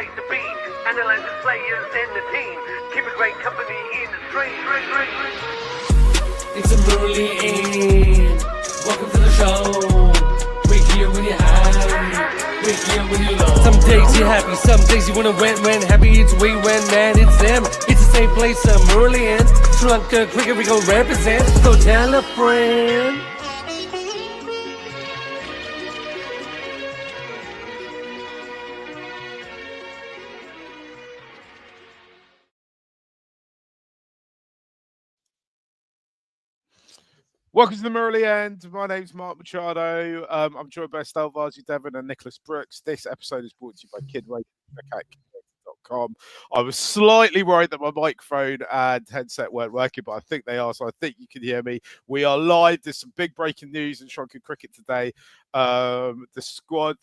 place to be. Analyze the players and the team. Keep a great company in the stream. It's a Murali End. Welcome to the show. We're here when you're high. We're here when you're low. Some days you're happy, some days you wanna when happy it's we, when mad it's them. It's the same place, Murali End. Sri Lanka cricket we gon' represent. So tell a friend. Welcome to the Murali End. My name's Mark Machado. I'm joined by Estelle Varzi Devon and Nicholas Brooks. This episode is brought to you by KidRadio.com. I was slightly worried that my microphone and headset weren't working, but I think they are, so I think you can hear me. We are live. There's some big breaking news in Sri Lankan cricket today. The squad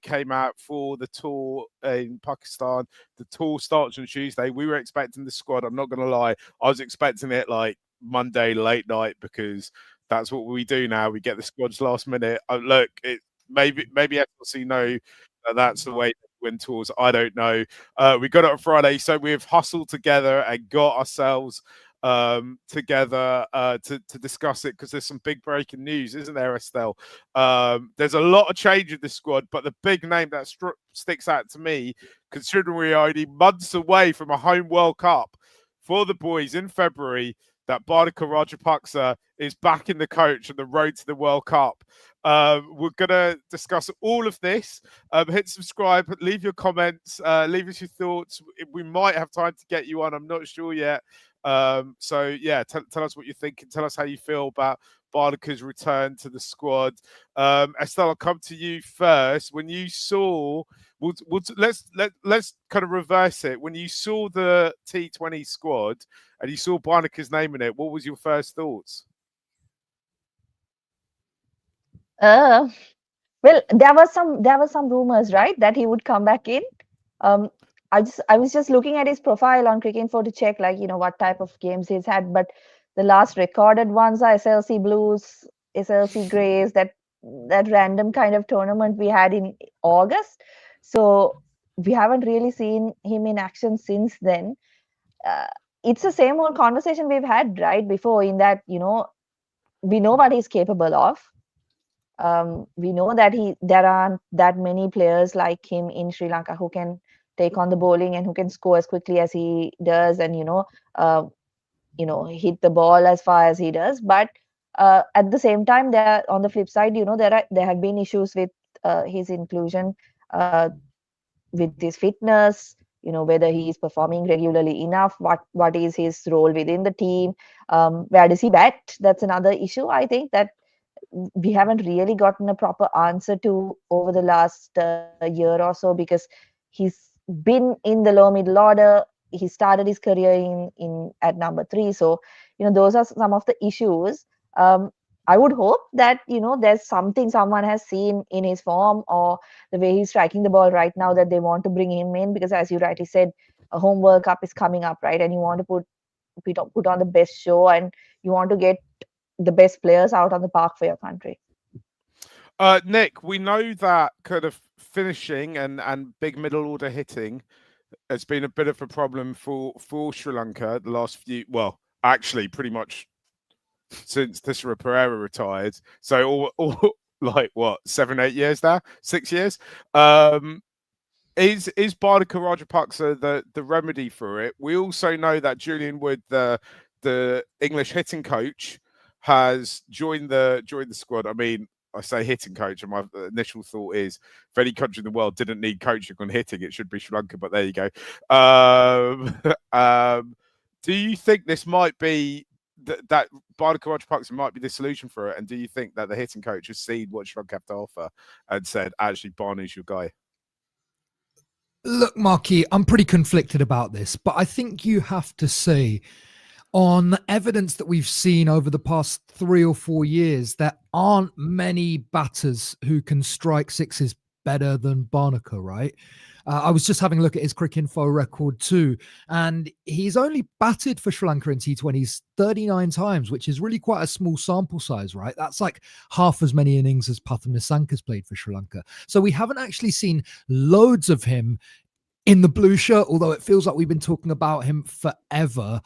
came out for the tour in Pakistan. The tour starts on Tuesday. We were expecting the squad. I'm not going to lie. I was expecting it like Monday late night, because that's what we do now. We get the squads last minute. Look, maybe FLC know that's the way to win tours. I don't know. We got it on Friday, so we've hustled together and got ourselves together to discuss it, because there's some big breaking news, isn't there, Estelle? There's a lot of change in the squad, but the big name that sticks out to me, considering we're only months away from a home World Cup for the boys in February, that Bhanuka Rajapaksa is back in the coach on the road to the World Cup. We're going to discuss all of this. Hit subscribe, leave your comments, leave us your thoughts. We might have time to get you on. I'm not sure yet. So, yeah, tell us what you're thinking. Tell us how you feel about Bhanuka's return to the squad. Estelle, I'll come to you first. When you saw... let's kind of reverse it. When you saw the T20 squad and you saw Bhanuka's name in it, what was your first thoughts? Well, there were some rumors, right, that he would come back in. I was just looking at his profile on Cricinfo to check, like, what type of games he's had. But the last recorded ones are SLC Blues, SLC Greys, that random kind of tournament we had in August. So we haven't really seen him in action since then. It's the same old conversation we've had right before, in that, we know what he's capable of. We know that there aren't that many players like him in Sri Lanka who can take on the bowling and who can score as quickly as he does, and hit the ball as far as he does. But at the same time, on the flip side, there have been issues with his inclusion, with his fitness, whether he is performing regularly enough, what is his role within the team, where does he bat? That's another issue, I think, that we haven't really gotten a proper answer to over the last year or so, because he's been in the low middle order. He started his career at number 3. So, those are some of the issues. I would hope that, there's something someone has seen in his form or the way he's striking the ball right now, that they want to bring him in, because as you rightly said, a home World Cup is coming up, right? And you want to put on the best show, and you want to get the best players out on the park for your country. Nick, we know that kind of finishing and big middle order hitting has been a bit of a problem for Sri Lanka the last few, well, actually pretty much since Thisara Perera retired. So all like what, 7-8 years now, 6 years. Is Bhanuka Rajapaksa the remedy for it? We also know that Julian Wood, the English hitting coach, has joined the squad. I mean, I say hitting coach, and my initial thought is, if any country in the world didn't need coaching on hitting, it should be Sri Lanka. But there you go. Do you think this might be that Bhanuka Rajapaksa might be the solution for it? And do you think that the hitting coach has seen what Sri Lanka have to offer and said, actually, Bhanu's your guy? Look, Marky, I'm pretty conflicted about this, but I think you have to say, on evidence that we've seen over the past 3 or 4 years, there aren't many batters who can strike sixes better than Bhanuka, right? I was just having a look at his Cricinfo record too, and he's only batted for Sri Lanka in T20s 39 times, which is really quite a small sample size, right? That's like half as many innings as Pathum Nissanka's played for Sri Lanka. So we haven't actually seen loads of him in the blue shirt, although it feels like we've been talking about him forever.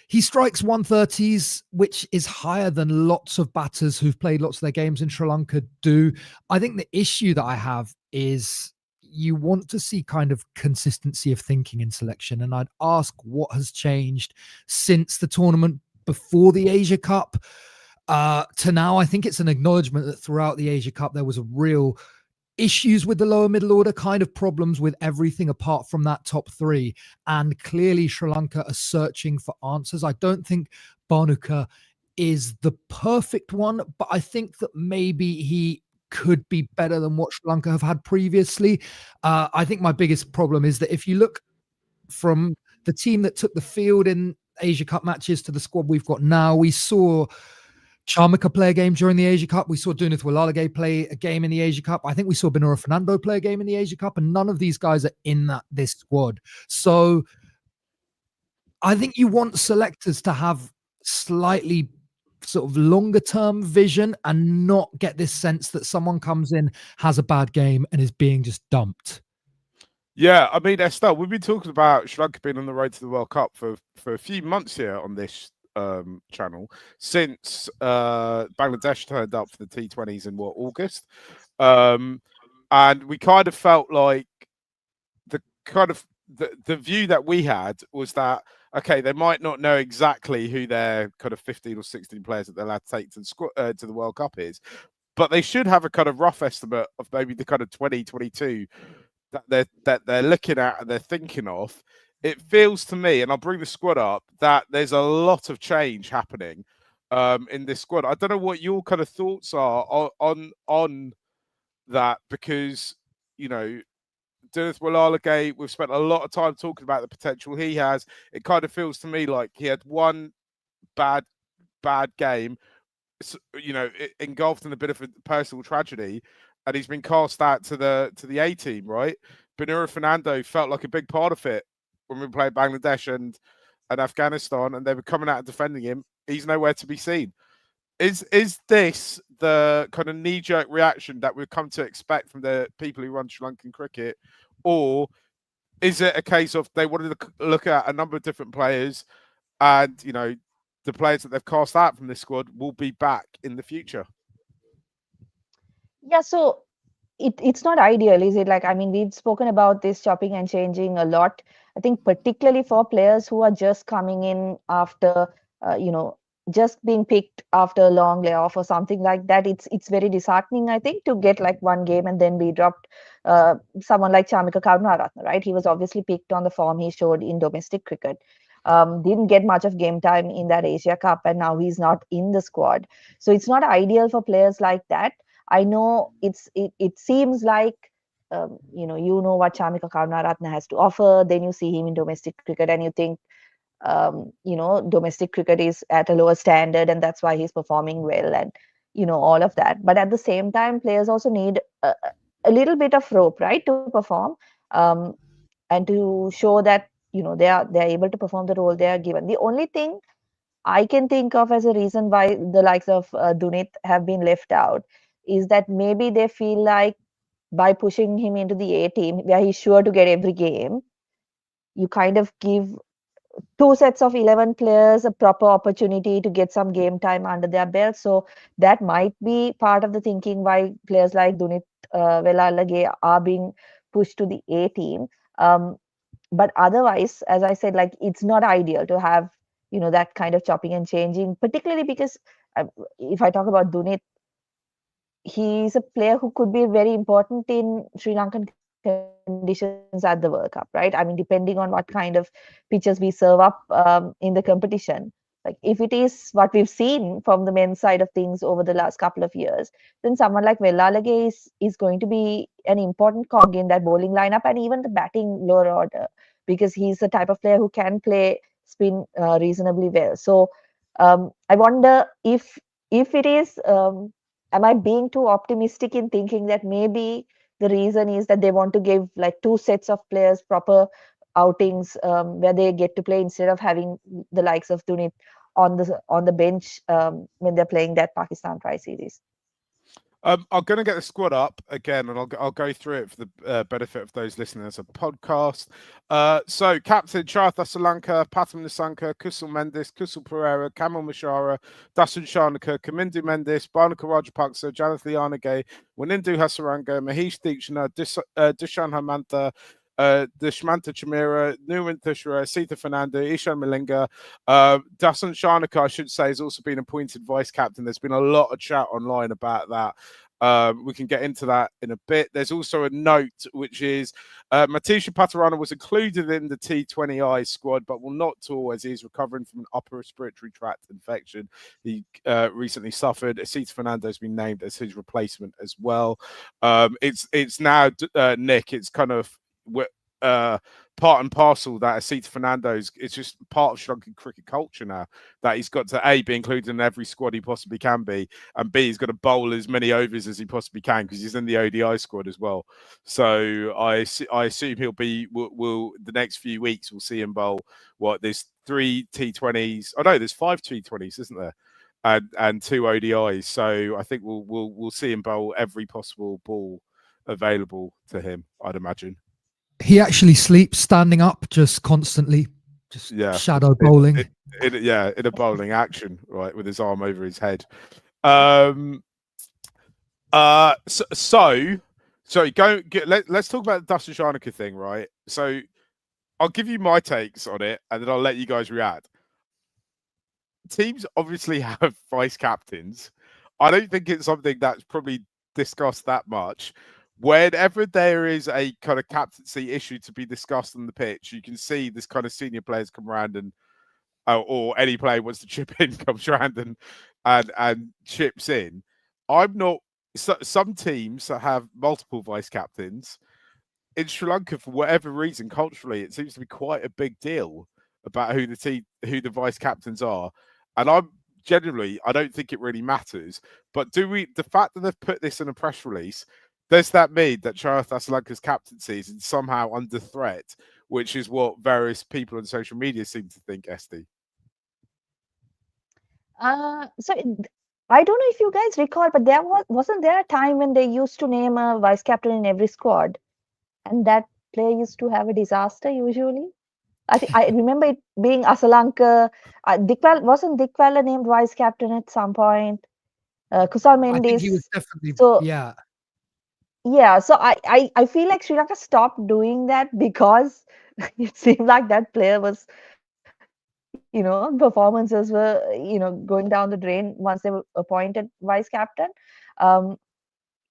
He strikes 130s, which is higher than lots of batters who've played lots of their games in Sri Lanka do. I think the issue that I have is you want to see kind of consistency of thinking in selection. And I'd ask what has changed since the tournament before the Asia Cup to now. I think it's an acknowledgement that throughout the Asia Cup, there was a real issues with the lower middle order, kind of problems with everything apart from that top three. And clearly Sri Lanka are searching for answers. I don't think Bhanuka is the perfect one, but I think that maybe he could be better than what Sri Lanka have had previously. I think my biggest problem is that if you look from the team that took the field in Asia Cup matches to the squad we've got now, we saw Charmika play a game during the Asia Cup. We saw Dunith Walalage play a game in the Asia Cup. I think we saw Benura Fernando play a game in the Asia Cup, and none of these guys are in this squad. So I think you want selectors to have slightly sort of longer term vision and not get this sense that someone comes in, has a bad game, and is being just dumped. Yeah, I mean, Estelle, we've been talking about Sri Lanka being on the road to the World Cup for a few months here on this channel since Bangladesh turned up for the T20s in August, and we kind of felt like the view that we had was that okay, they might not know exactly who their kind of 15 or 16 players that they're allowed to take to the World Cup is, but they should have a kind of rough estimate of maybe the kind of 2022 that they're looking at and they're thinking of. It feels to me, and I'll bring the squad up, that there's a lot of change happening in this squad. I don't know what your kind of thoughts are on that, because, you know, Dunith Walalage, we've spent a lot of time talking about the potential he has. It kind of feels to me like he had one bad game, you know, engulfed in a bit of a personal tragedy, and he's been cast out to the A team, right? Benura Fernando felt like a big part of it when we played Bangladesh and Afghanistan, and they were coming out and defending him. He's nowhere to be seen. Is this the kind of knee-jerk reaction that we've come to expect from the people who run Sri Lankan cricket, or is it a case of they wanted to look at a number of different players, and, you know, the players that they've cast out from this squad will be back in the future? Yeah, so it's not ideal, is it? Like, I mean, we've spoken about this chopping and changing a lot. I think particularly for players who are just coming in after, just being picked after a long layoff or something like that, it's very disheartening, I think, to get like one game and then be dropped. Someone like Chamika Karunaratne, right? He was obviously picked on the form he showed in domestic cricket. Didn't get much of game time in that Asia Cup, and now he's not in the squad. So it's not ideal for players like that. I know it seems like you know what Chamika Karunaratne has to offer. Then you see him in domestic cricket, and you think domestic cricket is at a lower standard, and that's why he's performing well, and all of that. But at the same time, players also need a little bit of rope, right, to perform, and to show that they're able to perform the role they are given. The only thing I can think of as a reason why the likes of Dunith have been left out is that maybe they feel like by pushing him into the A team, where he's sure to get every game, you kind of give two sets of 11 players a proper opportunity to get some game time under their belt. So that might be part of the thinking why players like Dunith Walalage are being pushed to the A team. But otherwise, as I said, like, it's not ideal to have that kind of chopping and changing, particularly because if I talk about Dunith, he's a player who could be very important in Sri Lankan conditions at the World Cup, right? I mean, depending on what kind of pitches we serve up in the competition. Like, if it is what we've seen from the men's side of things over the last couple of years, then someone like Walalage is going to be an important cog in that bowling lineup and even the batting lower order, because he's the type of player who can play spin reasonably well. So I wonder if it is. Am I being too optimistic in thinking that maybe the reason is that they want to give like two sets of players proper outings where they get to play, instead of having the likes of Dunith on the bench when they're playing that Pakistan Tri series? I'm going to get the squad up again, and I'll go through it for the benefit of those listening as a podcast. So, captain Chartha Lanka, Patam Nisanka, Kusal Mendes, Kusal Pereira, Kamal Mashara, Dasun Shanaka, Kamindu Mendes, Bhanuka Rajapaksa, Janath Lianage, Wanindu Hasaranga, Mahesh Deekshana, Dishan Hamantha, Dishmanta Chamira, Numan Thushra, Sita Fernando, Ishan Malinga. Dasun Shanaka, I should say, has also been appointed vice captain. There's been a lot of chat online about that. We can get into that in a bit. There's also a note, which is Matisha Patarana was included in the T20I squad, but will not tour as he is recovering from an upper respiratory tract infection he recently suffered. Asita Fernando has been named as his replacement as well. It's now, Nick, it's kind of part and parcel that Asita Fernando's, it's just part of Sri Lankan cricket culture now that he's got to A, be included in every squad he possibly can be, and B, he's got to bowl as many overs as he possibly can because he's in the ODI squad as well. So I assume he'll be, will the next few weeks we'll see him bowl there's 3 T20s. Oh no, there's 5 T20s, isn't there? And 2 ODIs. So I think we'll see him bowl every possible ball available to him, I'd imagine. He actually sleeps standing up just constantly, just shadow bowling. In a bowling action, right, with his arm over his head. Let's talk about the Dustin Shanaka thing, right? So I'll give you my takes on it, and then I'll let you guys react. Teams obviously have vice captains. I don't think it's something that's probably discussed that much. Whenever there is a kind of captaincy issue to be discussed on the pitch, you can see this kind of senior players come around and, or any player wants to chip in, comes around and chips in. I'm not. Some teams that have multiple vice captains in Sri Lanka, for whatever reason, culturally, it seems to be quite a big deal about who the vice captains are, and I don't think it really matters. But the fact that they've put this in a press release, does that mean that Charith Lanka's captaincy is somehow under threat, which is what various people on social media seem to think, Esty? So I don't know if you guys recall, but wasn't there a time when they used to name a vice captain in every squad, and that player used to have a disaster usually? I think I remember it being Asalanka. Wasn't Dikwala named vice captain at some point? Kusal Mendes. I think he was definitely Yeah. So I feel like Sri Lanka stopped doing that because it seemed like that player was, performances were, going down the drain once they were appointed vice captain. I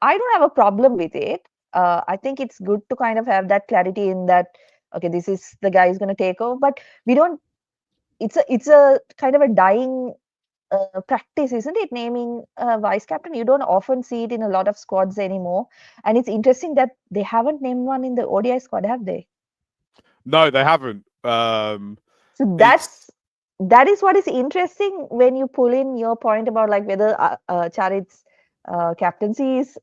don't have a problem with it. I think it's good to kind of have that clarity in that, okay, this is the guy who's going to take over, but we don't. It's a kind of a dying practice, isn't it? Naming a vice captain. You don't often see it in a lot of squads anymore, and it's interesting that they haven't named one in the ODI squad, have they? No, they haven't. So that is what is interesting when you pull in your point about like whether Charit's captaincy is,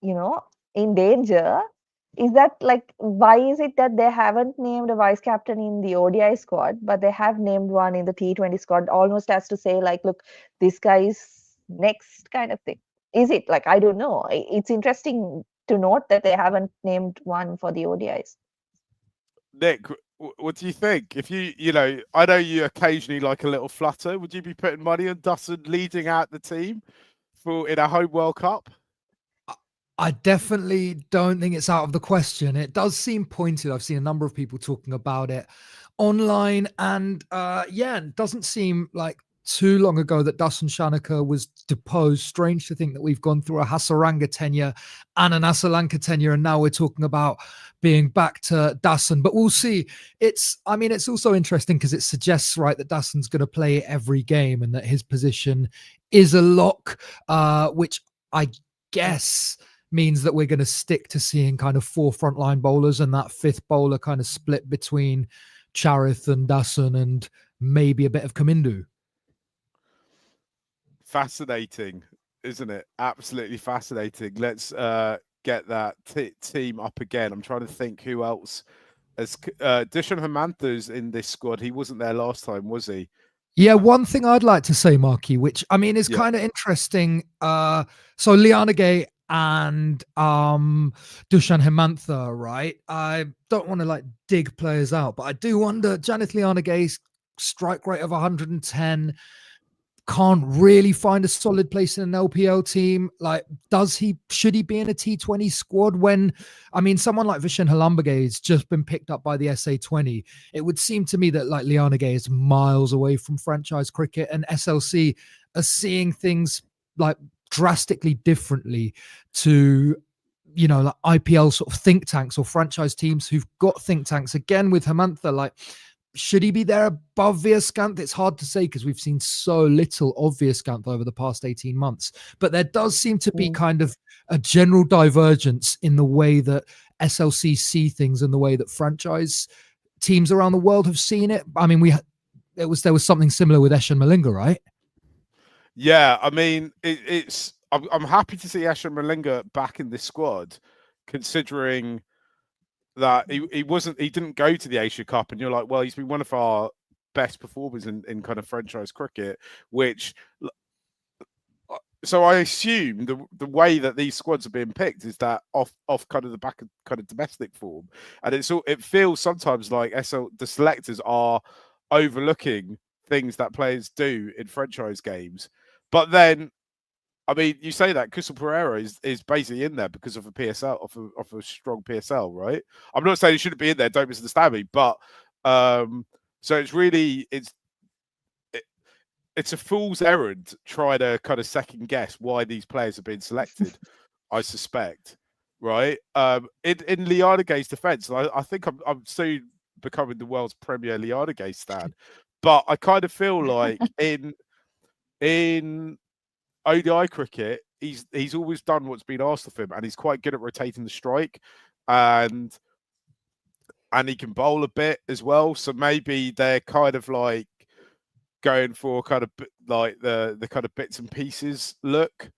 in danger. Is that like, why is it that they haven't named a vice captain in the ODI squad, but they have named one in the T20 squad, almost as to say like, look, this guy is next kind of thing? Is it like, I don't know. It's interesting to note that they haven't named one for the ODIs. Nick, what do you think? If I know you occasionally like a little flutter. Would you be putting money on Dustin leading out the team in a home World Cup? I definitely don't think it's out of the question. It does seem pointed. I've seen a number of people talking about it online, and it doesn't seem like too long ago that Dasun Shanaka was deposed. Strange to think that we've gone through a Hasaranga tenure and an Asalanka tenure, and now we're talking about being back to Dasun. But we'll see. It's also interesting because it suggests, right, that Dasun's going to play every game and that his position is a lock, which I guess means that we're going to stick to seeing kind of 4 frontline bowlers and that 5th bowler kind of split between Charith and Dasun and maybe a bit of Kamindu. Fascinating, isn't it? Absolutely fascinating. Let's get that team up again. I'm trying to think who else. As Dishan Hamantha's in this squad. He wasn't there last time, was he? Yeah, one thing I'd like to say, Marky, which I mean is Yeah. kind of interesting. So Liana Gay and Dushan Hemantha, right? I don't want to like dig players out, but I do wonder. Janith Liana Gay's strike rate of 110 can't really find a solid place in an LPL team. Like, should he be in a T20 squad when, I mean, someone like Vishen Halambage has just been picked up by the SA20. It would seem to me that like Liana Gay is miles away from franchise cricket, and SLC are seeing things like drastically differently to, you know, like IPL sort of think tanks or franchise teams who've got think tanks. Again, with Hemantha, like, should he be there above Viaskanth? It's hard to say because we've seen so little of Viaskanth over the past 18 months. But there does seem to be kind of a general divergence in the way that SLC see things and the way that franchise teams around the world have seen it. I mean, there was something similar with Eshan Malinga, right? Yeah, I mean, I'm happy to see Eshan Malinga back in this squad, considering that he didn't go to the Asia Cup, and you're like, well, he's been one of our best performers in kind of franchise cricket, which so I assume the way that these squads are being picked is that off kind of the back of kind of domestic form, and it feels sometimes like the selectors are overlooking things that players do in franchise games, but then I mean, you say that Kusal Pereira is basically in there because of a PSL, of a strong PSL, right? I'm not saying he shouldn't be in there. Don't misunderstand me, but so it's a fool's errand trying to kind of second guess why these players have been selected. I suspect, right? In Liana Gay's defence, I think I'm soon becoming the world's premier Liana Gay stan, but I kind of feel like in ODI cricket, he's always done what's been asked of him, and he's quite good at rotating the strike, and he can bowl a bit as well. So maybe they're kind of like going for kind of like the kind of bits and pieces look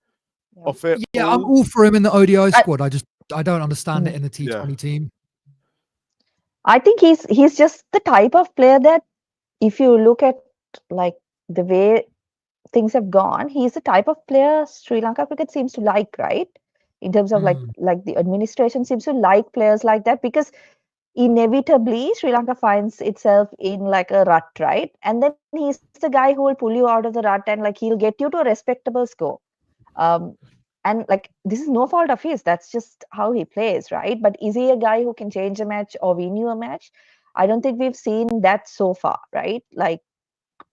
of it. Yeah, I'm all for him in the ODI squad. I don't understand it in the T20 Yeah. team. I think he's just the type of player that if you look at like the way things have gone, he's the type of player Sri Lanka cricket seems to like, right? In terms of like the administration seems to like players like that, because inevitably Sri Lanka finds itself in like a rut, right? And then he's the guy who will pull you out of the rut, and like he'll get you to a respectable score. And like this is no fault of his, that's just how he plays, right? But is he a guy who can change a match or win you a match? I don't think we've seen that so far, right? Like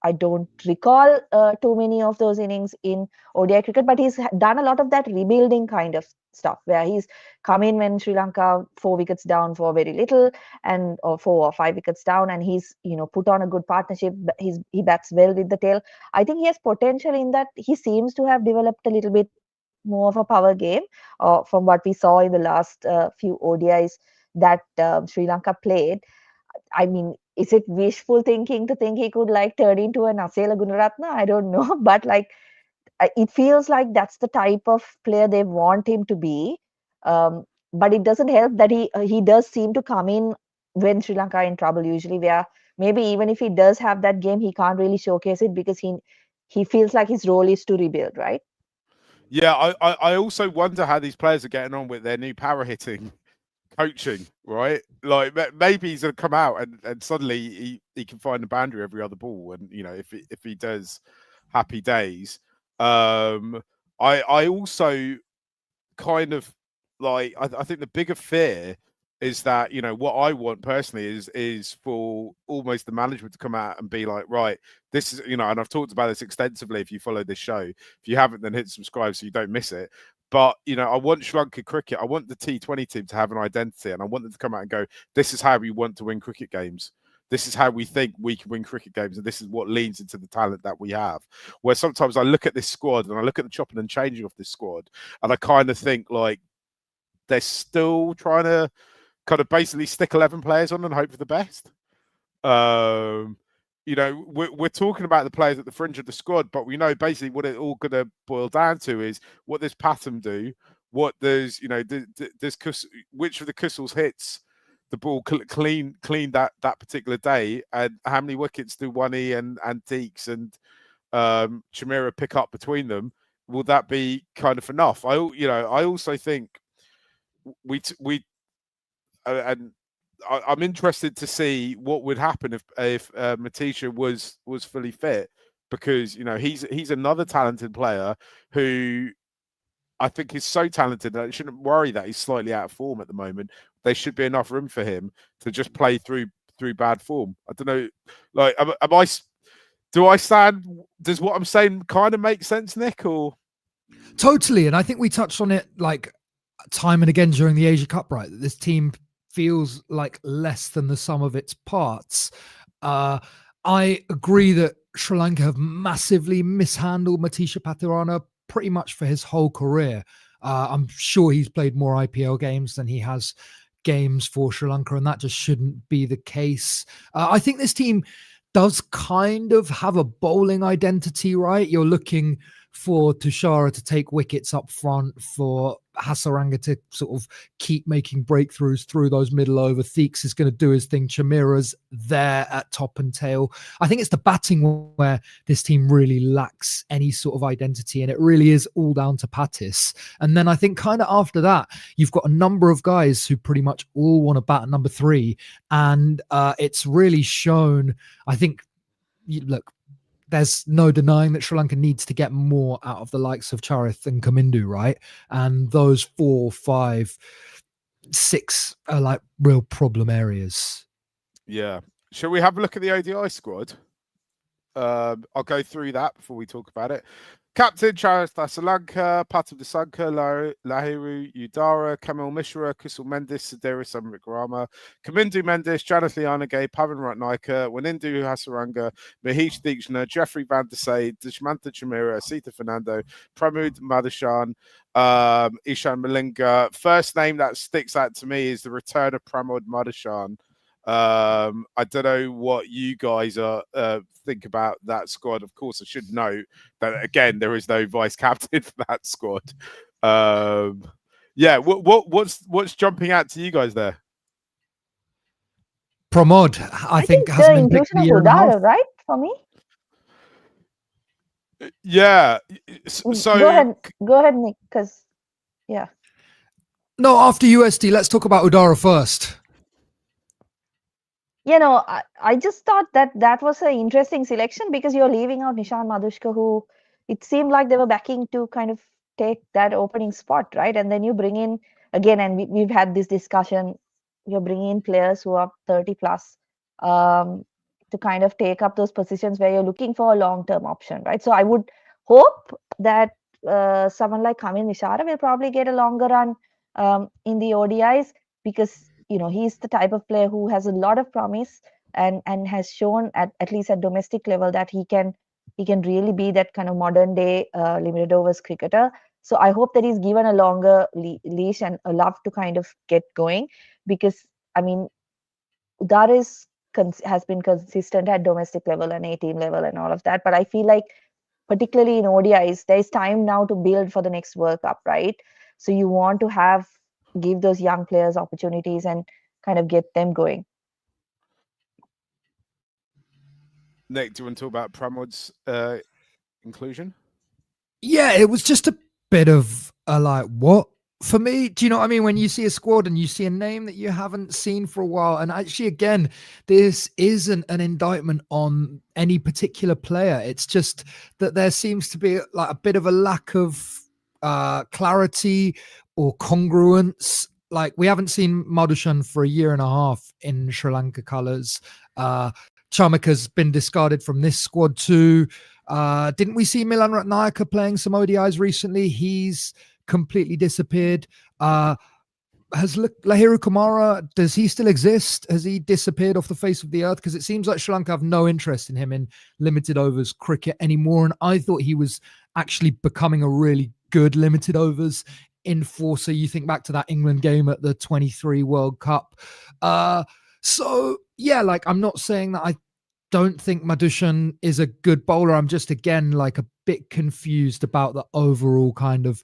I don't recall too many of those innings in ODI cricket, but he's done a lot of that rebuilding kind of stuff where he's come in when Sri Lanka 4 wickets down for very little, and or 4 or 5 wickets down, and he's put on a good partnership. He bats well with the tail. I think he has potential in that. He seems to have developed a little bit more of a power game from what we saw in the last few ODIs that Sri Lanka played. I mean, is it wishful thinking to think he could like turn into an Asela Gunaratna? I don't know, but like it feels like that's the type of player they want him to be. But it doesn't help that he does seem to come in when Sri Lanka are in trouble usually, where maybe even if he does have that game, he can't really showcase it because he feels like his role is to rebuild, right? Yeah, I also wonder how these players are getting on with their new power hitting coaching, right? Like maybe he's gonna come out and suddenly he can find a boundary every other ball, and if he does, happy days. I also kind of like I think the bigger fear is that what I want personally is for almost the management to come out and be like, right, this is and I've talked about this extensively. If you follow this show, if you haven't, then hit subscribe so you don't miss it. But I want Sri Lanka cricket. I want the T20 team to have an identity, and I want them to come out and go, this is how we want to win cricket games. This is how we think we can win cricket games, and this is what leans into the talent that we have. Where sometimes I look at this squad and I look at the chopping and changing of this squad, and I kind of think like they're still trying to kind of basically stick 11 players on and hope for the best. We're talking about the players at the fringe of the squad, but we know basically what it all going to boil down to is what does Patham do? What does, does which of the Kusals hits the ball clean that particular day, and how many wickets do Wani and Deeks and Chimera pick up between them? Will that be kind of enough? I also think and I'm interested to see what would happen if Matisha was fully fit, because he's another talented player who I think is so talented that I shouldn't worry that he's slightly out of form at the moment. There should be enough room for him to just play through bad form. I don't know, like, does what I'm saying kind of make sense, Nick? Or totally, and I think we touched on it like time and again during the Asia Cup, right? That this team feels like less than the sum of its parts. I agree that Sri Lanka have massively mishandled Matisha Patirana pretty much for his whole career. I'm sure he's played more IPL games than he has games for Sri Lanka, and that just shouldn't be the case. I think this team does kind of have a bowling identity, right? You're looking for Tushara to take wickets up front, for Hasaranga to sort of keep making breakthroughs through those middle over. Theeks is going to do his thing. Chimera's there at top and tail. I think it's the batting where this team really lacks any sort of identity, and it really is all down to Patis. And then I think kind of after that, you've got a number of guys who pretty much all want to bat at number 3, and it's really shown. I think, look, there's no denying that Sri Lanka needs to get more out of the likes of Charith and Kamindu, right? And those 4, 5, 6 are like real problem areas. Yeah. Shall we have a look at the ODI squad? I'll go through that before we talk about it. Captain Charith Dasalanka, Patul Dasanka, Lahiru Udara, Kamil Mishra, Kusal Mendis, Sideris Amrikarama, Kamindu Mendis, Janath Lianage, Pavan Ratnaika, Wanindu Hasaranga, Mahesh Deekshana, Jeffrey Van der Say, Dushmantha Chimera, Sita Fernando, Pramod Madhushan, Ishan Malinga. First name that sticks out to me is the return of Pramod Madhushan. I don't know what you guys think about that squad. Of course, I should note that again there is no vice captain for that squad. Yeah, what's jumping out to you guys there? Pramod, I think has the been inclusion of Udara, right? For me. Yeah. So go ahead, Nick. Because yeah. No, after USD, let's talk about Udara first. I just thought that was an interesting selection, because you're leaving out Nishan Madhushka, who it seemed like they were backing to kind of take that opening spot, right? And then you bring in, again, and we've had this discussion, you're bringing in players who are 30 plus to kind of take up those positions where you're looking for a long-term option, right? So I would hope that someone like Kamil Mishra will probably get a longer run in the ODIs, because he's the type of player who has a lot of promise and has shown at least at domestic level that he can really be that kind of modern day limited overs cricketer. So I hope that he's given a longer leash and a love to kind of get going, because I mean, Udara has been consistent at domestic level and 18 level and all of that, but I feel like particularly in ODIs, there's time now to build for the next World Cup, right? So you want to give those young players opportunities and kind of get them going. Nick, do you want to talk about Pramod's inclusion? Yeah, it was just a bit of a like, what? For me, do you know what I mean? When you see a squad and you see a name that you haven't seen for a while, and actually, again, this isn't an indictment on any particular player. It's just that there seems to be like a bit of a lack of clarity or congruence. Like, we haven't seen Madhushan for a year and a half in Sri Lanka colours. Chamaka's been discarded from this squad too. Didn't we see Milan Ratnayaka playing some ODIs recently? He's completely disappeared. Has Lahiru Kumara, does he still exist? Has he disappeared off the face of the earth? Because it seems like Sri Lanka have no interest in him in limited overs cricket anymore. And I thought he was actually becoming a really good limited overs enforcer. You think back to that England game at the 23 World Cup. So yeah, like, I'm not saying that I don't think Madhushan is a good bowler. I'm just, again, like a bit confused about the overall kind of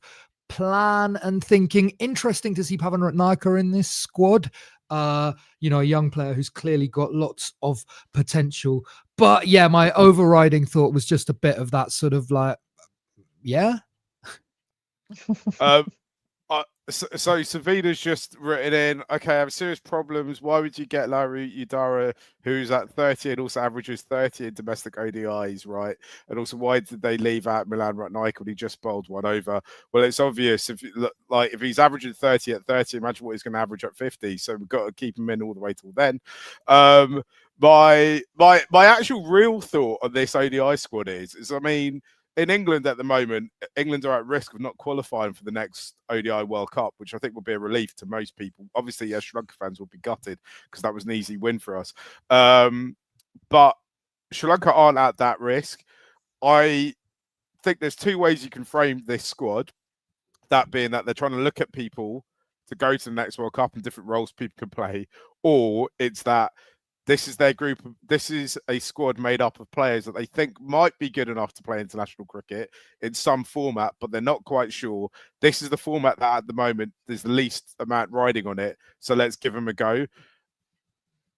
plan and thinking. Interesting to see Pavan Ratnayaka in this squad. you know, a young player who's clearly got lots of potential. But yeah, my overriding thought was just a bit of that sort of like, yeah. So Savina's just written in, okay, I have serious problems. Why would you get Larry Udara, who's at 30 and also averages 30 in domestic ODIs, right? And also, why did they leave out Milan Ratnaik when he just bowled one over? Well, it's obvious. If he's averaging 30 at 30, imagine what he's going to average at 50. So we've got to keep him in all the way till then. My actual real thought on this ODI squad is I mean, in England at the moment, England are at risk of not qualifying for the next ODI World Cup, which I think will be a relief to most people. Obviously, yes, Sri Lanka fans will be gutted because that was an easy win for us. But Sri Lanka aren't at that risk. I think there's two ways you can frame this squad. That being that they're trying to look at people to go to the next World Cup and different roles people can play, or it's that this is their group. This is a squad made up of players that they think might be good enough to play international cricket in some format, but they're not quite sure. This is the format that at the moment there's the least amount riding on it. So let's give them a go.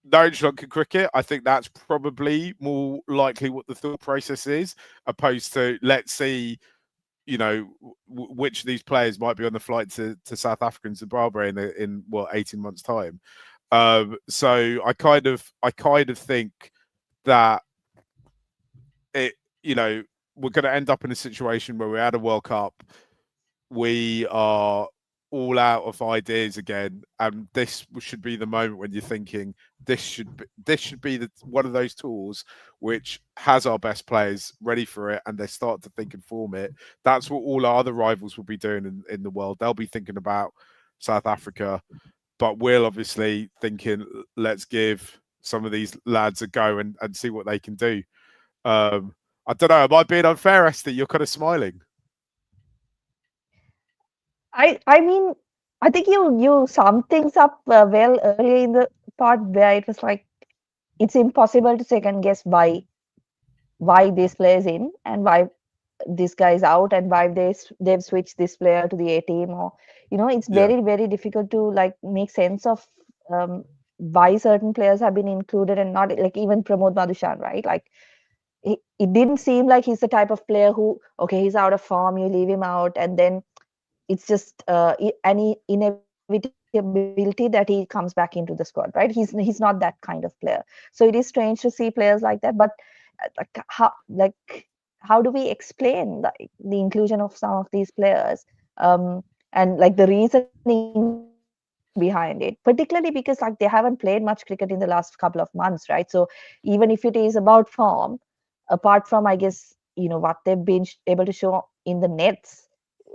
No Sri Lankan cricket, I think that's probably more likely what the thought process is, opposed to let's see, you know, which of these players might be on the flight to South Africa and Zimbabwe in 18 months' time. So I kind of think that it, you know, we're going to end up in a situation where we're at a World Cup, we are all out of ideas again, and this should be the moment when you're thinking this should be one of those tours which has our best players ready for it, and they start to think and form it. That's what all our other rivals will be doing in the world. They'll be thinking about South Africa. But we're obviously thinking, let's give some of these lads a go and see what they can do. I don't know. Am I being unfair, Esther? You're kind of smiling. I mean, I think you summed things up well earlier in the part where it was like it's impossible to second guess why this player's in and why this guy's out and why they've switched this player to the A team, or it's very, very difficult to like make sense of why certain players have been included and not, like even Pramod Madushan, right? Like it didn't seem like he's the type of player who, okay, he's out of form, you leave him out, and then it's just any inevitability that he comes back into the squad, right? He's not that kind of player. So it is strange to see players like that, but how do we explain the inclusion of some of these players, and like the reasoning behind it, particularly because like they haven't played much cricket in the last couple of months, right? So even if it is about form, apart from, I guess, what they've been able to show in the nets,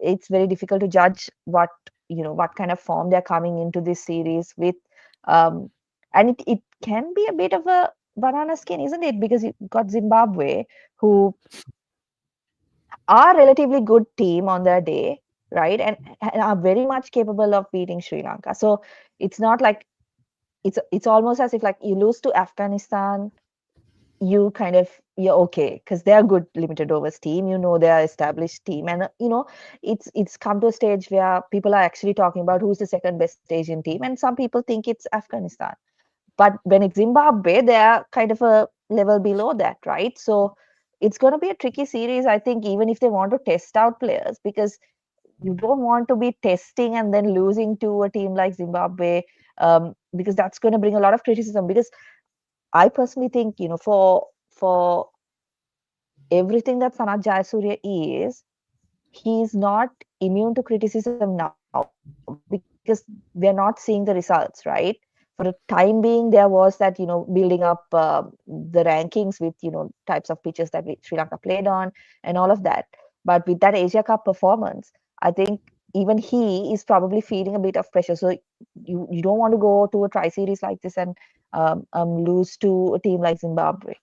it's very difficult to judge what kind of form they're coming into this series with, and it can be a bit of a banana skin, isn't it? Because you've got Zimbabwe, who are a relatively good team on their day, right? And are very much capable of beating Sri Lanka. So it's not like it's almost as if like you lose to Afghanistan, you're okay because they're a good limited overs team, they're established team, and it's come to a stage where people are actually talking about who's the second best Asian team, and some people think it's Afghanistan. But when it's Zimbabwe, they're kind of a level below that, right? So it's going to be a tricky series, I think, even if they want to test out players, because you don't want to be testing and then losing to a team like Zimbabwe, because that's going to bring a lot of criticism. Because I personally think, for everything that Sanath Jayasuriya is, he's not immune to criticism now, because we're not seeing the results, right? For the time being, there was that, building up the rankings with, types of pitches that Sri Lanka played on and all of that. But with that Asia Cup performance, I think even he is probably feeling a bit of pressure. So you don't want to go to a tri-series like this and lose to a team like Zimbabwe.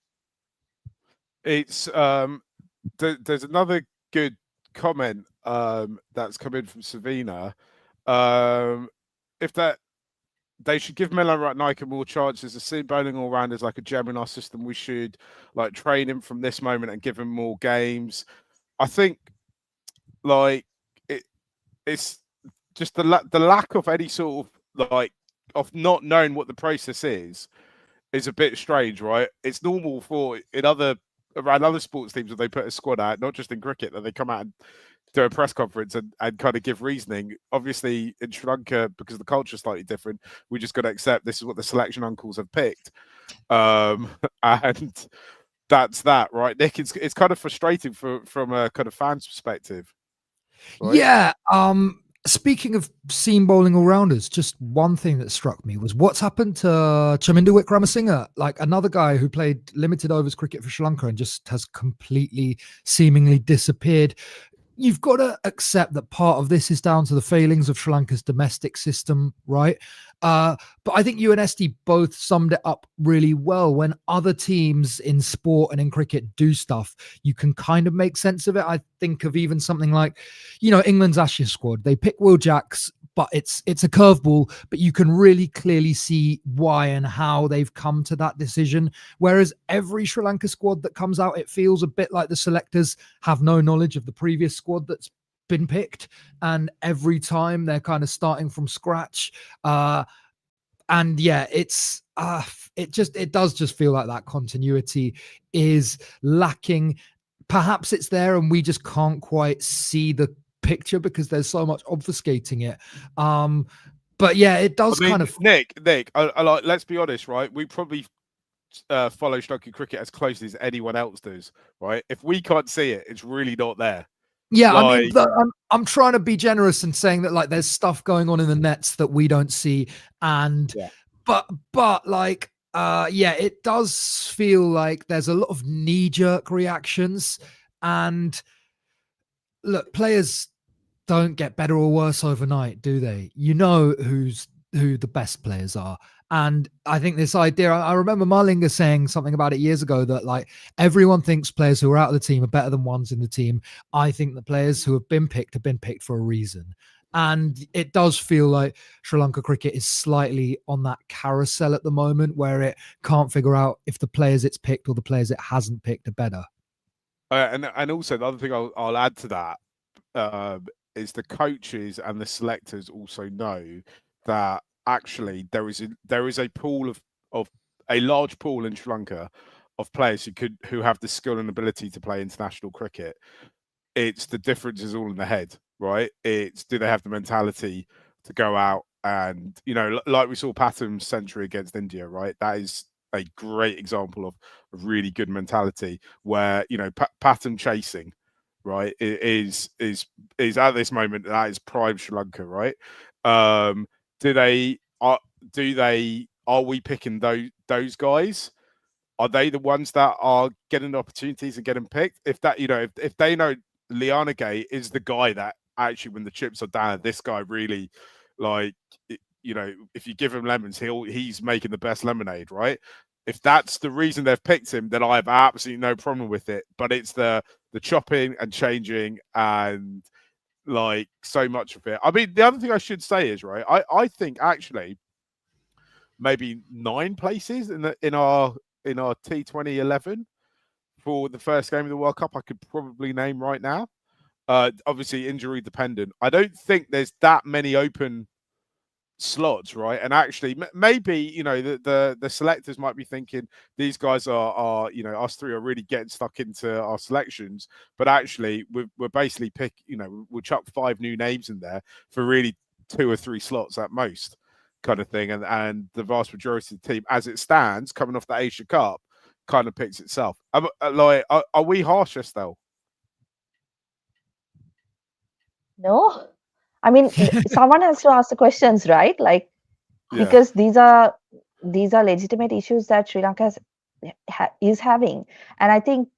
It's there's another good comment that's come in from Savina. If that they should give Milan Ratnaik more chances. The seam bowling all round is like a gem in our system. We should like train him from this moment and give him more games. I think like it's just the lack of any sort of like not knowing what the process is a bit strange, right? It's normal for around other sports teams when they put a squad out, not just in cricket, that they come out and do a press conference and kind of give reasoning. Obviously, in Sri Lanka, because the culture is slightly different, we just got to accept this is what the selection uncles have picked, and that's that, right, Nick? It's kind of frustrating from a kind of fan's perspective, right? Yeah. Speaking of seam bowling all-rounders, just one thing that struck me was what's happened to Chaminda Wickramasinghe, like another guy who played limited overs cricket for Sri Lanka and just has completely, seemingly disappeared. You've got to accept that part of this is down to the failings of Sri Lanka's domestic system, right? But I think you and Esty both summed it up really well. When other teams in sport and in cricket do stuff, you can kind of make sense of it. I think of even something like, England's Ashes squad. They pick Will Jacks, but it's a curveball, but you can really clearly see why and how they've come to that decision. Whereas every Sri Lanka squad that comes out, it feels a bit like the selectors have no knowledge of the previous squad that's been picked, and every time they're kind of starting from scratch. And yeah, it does just feel like that continuity is lacking. Perhaps it's there and we just can't quite see the picture because there's so much obfuscating it. But yeah, it does kind of. Nick, I like. Let's be honest, right? We probably follow Sri Lankan cricket as closely as anyone else does, right? If we can't see it, it's really not there. Yeah, like, I mean, I'm trying to be generous and saying that like there's stuff going on in the nets that we don't see, and but like yeah, it does feel like there's a lot of knee-jerk reactions, and look, players don't get better or worse overnight, do they? You know who the best players are. And I think this idea, I remember Malinga saying something about it years ago that like everyone thinks players who are out of the team are better than ones in the team. I think the players who have been picked for a reason. And it does feel like Sri Lanka cricket is slightly on that carousel at the moment where it can't figure out if the players it's picked or the players it hasn't picked are better. And also the other thing I'll add to that is the coaches and the selectors also know that actually there is a pool of a large pool in Sri Lanka of players who have the skill and ability to play international cricket. It's the difference is all in the head, right? It's do they have the mentality to go out and like we saw Patham's century against India, right? That is a great example of a really good mentality where Patham chasing, right, is at this moment that is prime Sri Lanka, right? Are we picking those guys? Are they the ones that are getting opportunities and getting picked? If that, if they know Liana Gay is the guy that actually, when the chips are down, this guy really, like, if you give him lemons, he's making the best lemonade, right? If that's the reason they've picked him, then I have absolutely no problem with it. But it's the chopping and changing and like so much of it. I mean, the other thing I should say is, right, I think actually maybe 9 places in our T20 11 for the first game of the World Cup I could probably name right now. Obviously injury dependent. I don't think there's that many open slots, right? And actually maybe the selectors might be thinking these guys are us three are really getting stuck into our selections, but actually we're basically we'll chuck 5 new names in there for really 2 or 3 slots at most, kind of thing, and the vast majority of the team as it stands coming off the Asia Cup kind of picks itself. Are we harsh, Estelle? No, I mean, someone has to ask the questions, right? Like, because these are legitimate issues that Sri Lanka is having, and I think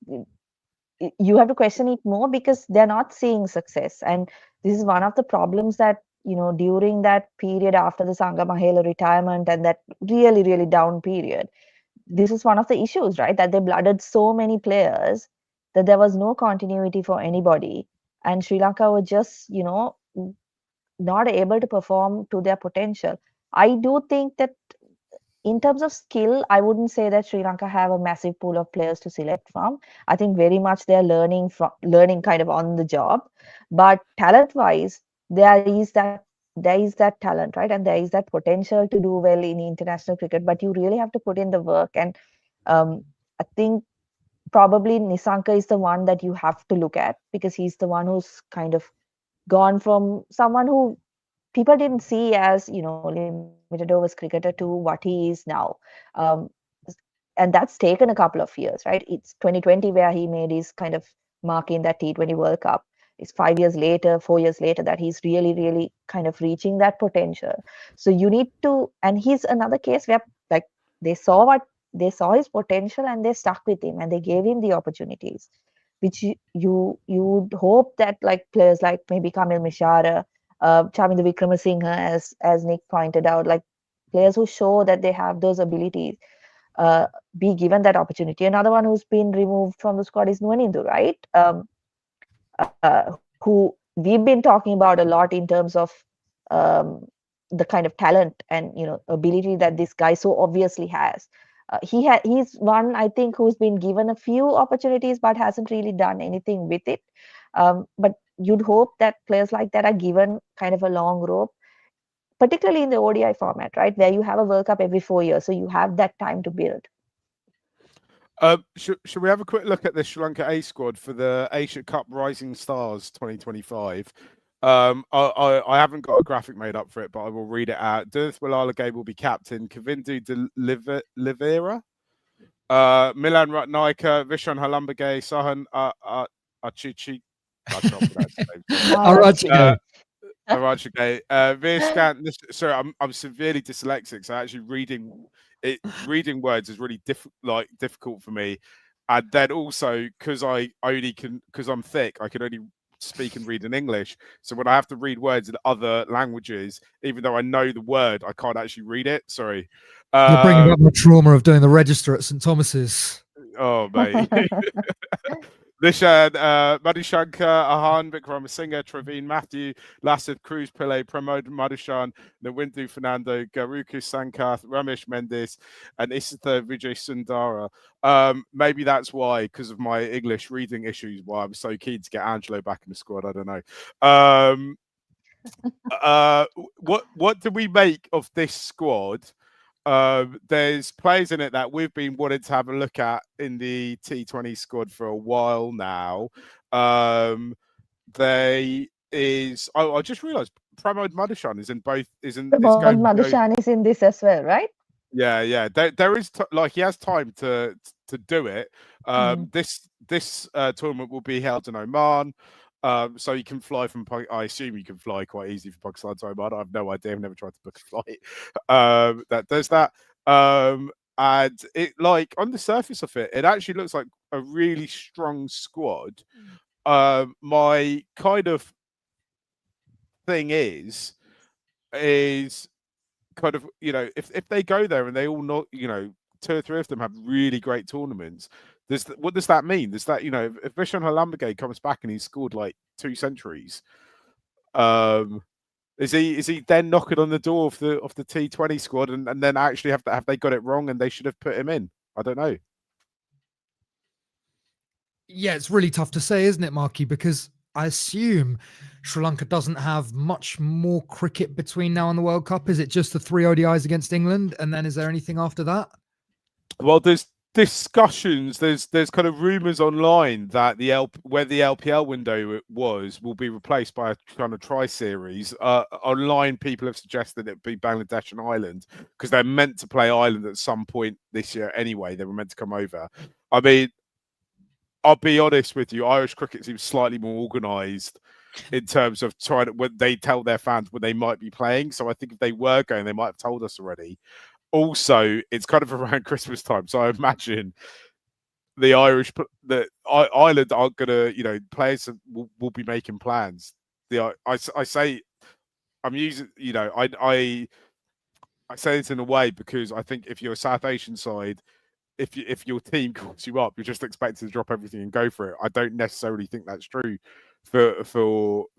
you have to question it more because they're not seeing success, and this is one of the problems that during that period after the Sangha Mahela retirement and that really, really down period, this is one of the issues, right? That they blooded so many players that there was no continuity for anybody, and Sri Lanka were just not able to perform to their potential. I do think that in terms of skill, I wouldn't say that Sri Lanka have a massive pool of players to select from. I think very much they're learning kind of on the job. But talent-wise, there is that there is that talent, right? And there is that potential to do well in international cricket, but you really have to put in the work. And I think probably Nisanka is the one that you have to look at, because he's the one who's kind of gone from someone who people didn't see as, limited overs cricketer to what he is now. Um, and that's taken a couple of years, right? It's 2020 where he made his kind of mark in that T20 World Cup. It's 5 years later, 4 years later, that he's really, really kind of reaching that potential. So you need to, and he's another case where like they saw they saw his potential and they stuck with him and they gave him the opportunities, which you would hope that like players like maybe Kamil Mishara, Chaminda Wickramasinghe, as Nick pointed out, like players who show that they have those abilities, uh, be given that opportunity. Another one who's been removed from the squad is Nuanindu, right? Who we've been talking about a lot in terms of um, the kind of talent and ability that this guy so obviously has. He's one, I think, who's been given a few opportunities but hasn't really done anything with it. But you'd hope that players like that are given kind of a long rope, particularly in the ODI format, right, where you have a World Cup every 4 years, so you have that time to build. Should we have a quick look at the Sri Lanka A squad for the Asia Cup Rising Stars 2025? I haven't got a graphic made up for it, but I will read it out. Dirth Walalagay will be captain. Kavindu de Livera, Milan Ratnaika, Vishan Halambagay, Sahan Achichi. I can't pronounce his name. Arachigay. Sorry, I'm severely dyslexic, so actually reading words is really difficult for me. And then also because I'm thick, I can only speak and read in English. So when I have to read words in other languages, even though I know the word, I can't actually read it. Sorry. You're bringing up the trauma of doing the register at St Thomas's. Oh, mate. Nishan, Madhushankar, Ahan, Vikramasinghe, Traveen, Matthew, Lasith, Cruz, Pillay, Pramod, Madhushan, Nawindu, Fernando, Garuku, Sankath, Ramesh Mendes, and Isitha Vijay Sundara. Maybe that's why, because of my English reading issues, why I'm so keen to get Angelo back in the squad. I don't know. What do we make of this squad? There's players in it that we've been wanting to have a look at in the T20 squad for a while now. I just realised Pramod Madhushan is in both. Pramod Madhushan is in this as well, right? Yeah. There is he has time to do it. This tournament will be held in Oman. So you can fly from. I assume you can fly quite easily from Pakistan to Oman. I have no idea. I've never tried to book a flight. That does that. And it, like, on the surface of it, it actually looks like a really strong squad. My kind of thing is kind of, if they go there and they all not, 2 or 3 of them have really great tournaments. What does that mean? Does that, if Vishan Halambagay comes back and he's scored like 2 centuries, is he then knocking on the door of the T20 squad and then actually have they got it wrong and they should have put him in? I don't know. Yeah, it's really tough to say, isn't it, Marky? Because I assume Sri Lanka doesn't have much more cricket between now and the World Cup. Is it just the 3 ODIs against England? And then is there anything after that? Well, there's discussions. There's kind of rumours online that where the LPL window will be replaced by a kind of tri-series. Online, people have suggested it be Bangladesh and Ireland because they're meant to play Ireland at some point this year anyway. They were meant to come over. I mean, I'll be honest with you, Irish cricket seems slightly more organised in terms of when they tell their fans when they might be playing. So I think if they were going, they might have told us already. Also, it's kind of around Christmas time, so I imagine the Ireland aren't gonna, players will be making plans. I say I'm using, I say this in a way because I think if you're a South Asian side, if your team calls you up, you're just expected to drop everything and go for it. I don't necessarily think that's true for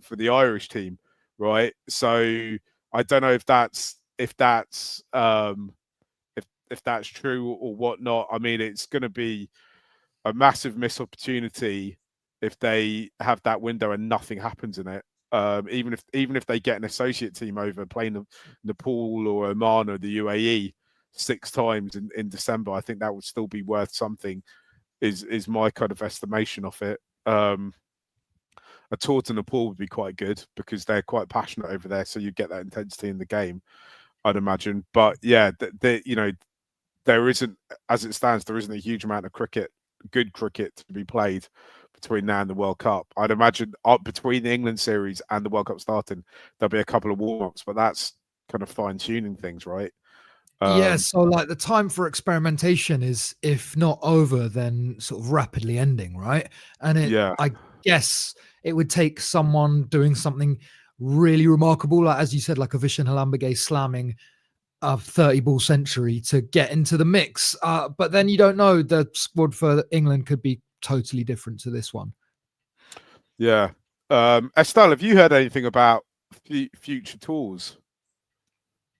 the Irish team, right? So I don't know if that's true or whatnot. I mean, it's going to be a massive missed opportunity if they have that window and nothing happens in it. Even if they get an associate team over playing Nepal or Oman or the UAE 6 times in December, I think that would still be worth something. Is my kind of estimation of it. A tour to Nepal would be quite good because they're quite passionate over there, so you get that intensity in the game, I'd imagine. But yeah, there isn't, as it stands, there isn't a huge amount of good cricket to be played between now and the World Cup. I'd imagine between the England series and the World Cup starting, there'll be a couple of warm-ups, but that's kind of fine-tuning things, right? Yeah, so like the time for experimentation is, if not over, then sort of rapidly ending, right? And I guess it would take someone doing something really remarkable, like as you said, like a Vishen Halambage slamming a 30-ball century to get into the mix. But then you don't know, the squad for England could be totally different to this one. Yeah. Estelle, have you heard anything about future tours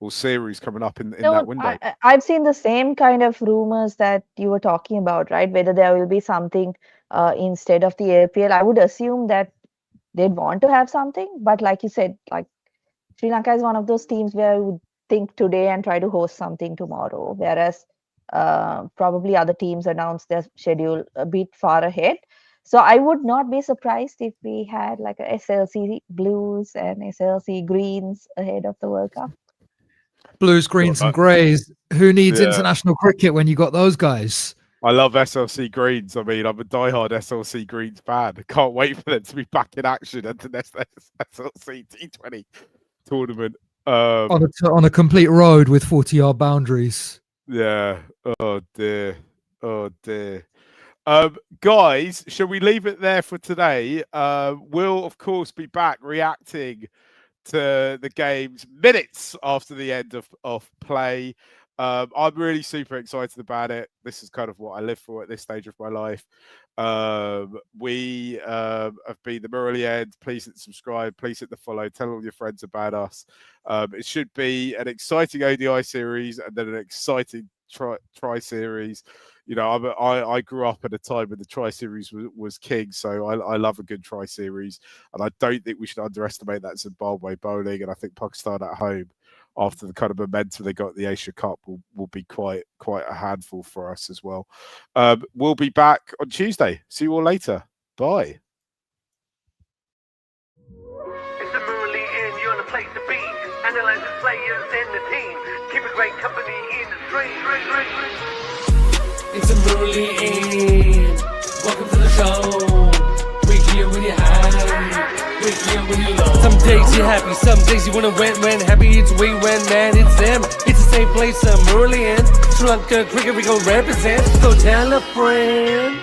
or series coming up in that window? I've seen the same kind of rumors that you were talking about, right? Whether there will be something instead of the APL. I would assume that they'd want to have something, but like you said, like Sri Lanka is one of those teams where I would think today and try to host something tomorrow, whereas probably other teams announce their schedule a bit far ahead. So I would not be surprised if we had like a SLC Blues and SLC Greens ahead of the World Cup. Blues, greens, and greys. Who needs international cricket when you got those guys? I love SLC Greens. I mean, I'm a diehard SLC Greens fan. I can't wait for them to be back in action at the next SLC T20 tournament. On a complete road with 40-yard boundaries. Yeah. Oh dear. Oh dear. Guys, shall we leave it there for today? We'll of course be back reacting to the games minutes after the end of play. I'm really super excited about it. This is kind of what I live for at this stage of my life. We have been the Murali End. Please hit subscribe. Please hit the follow. Tell all your friends about us. It should be an exciting ODI series and then an exciting tri series. You know, I grew up at a time when the tri series was king, so I love a good tri series, and I don't think we should underestimate that Zimbabwe bowling. And I think Pakistan at home, after the kind of momentum they got at the Asia Cup, will be quite a handful for us as well. We'll be back on Tuesday. See you all later. Bye. It's the Murali End, you're the place to be. Analyzing players and the team. Keep a great company in the stream. It's a Murali End. Welcome to the show. We're here when you're high. We're here when you're low. Some days you're happy, some days you wanna when happy it's we, when mad it's them. It's the same place, Murali End. Sri Lanka cricket we gon' represent. Go tell a friend.